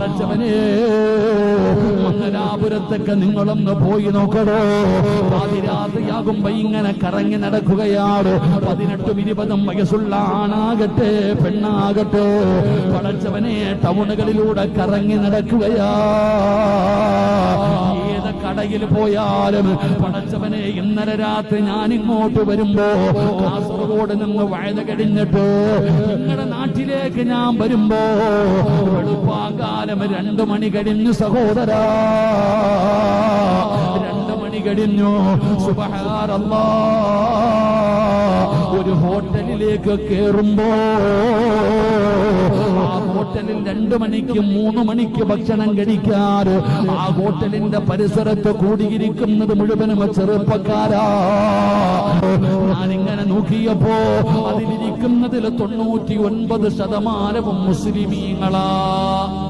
പടച്ചവനെ മംഗലാപുരത്തൊക്കെ നിങ്ങളൊന്ന് പോയി നോക്കണോ. പാതിരാത്രിയാകുമ്പോ ഇങ്ങനെ കറങ്ങി നടക്കുകയാണ്. 18-20 വയസ്സുള്ള ആണാകട്ടെ പെണ്ണാകട്ടെ പടച്ചവനെ ടൗണുകളിലൂടെ കറങ്ങി നടക്കുകയാ. ഏത് കടയിൽ പോയാലും പടച്ചവനെ ഇന്നലെ രാത്രി ഞാൻ ഇങ്ങോട്ട് വരുമ്പോ കാസർഗോഡ് നിന്ന് വഴുത കഴിഞ്ഞിട്ട് നിങ്ങളുടെ നാട്ടിലേക്ക് ഞാൻ വരുമ്പോ വെളുപ്പാങ്കാലം 2 മണി കഴിഞ്ഞു സഹോദരാ, 2 മണി കഴിഞ്ഞു. സുബ്ഹാനല്ലാഹ്, ഒരു ഹോട്ടലിലേക്ക് കേറുമ്പോ ആ ഹോട്ടലിൽ 2 മണിക്ക് 3 മണിക്ക് ഭക്ഷണം കഴിക്കാറ്. ആ ഹോട്ടലിന്റെ പരിസരത്ത് കൂടിയിരിക്കുന്നത് മുഴുവനും ചെറുപ്പക്കാരാ. ഞാനിങ്ങനെ നോക്കിയപ്പോ അതിലിരിക്കുന്നതിൽ 99% മുസ്ലിമീങ്ങളാ.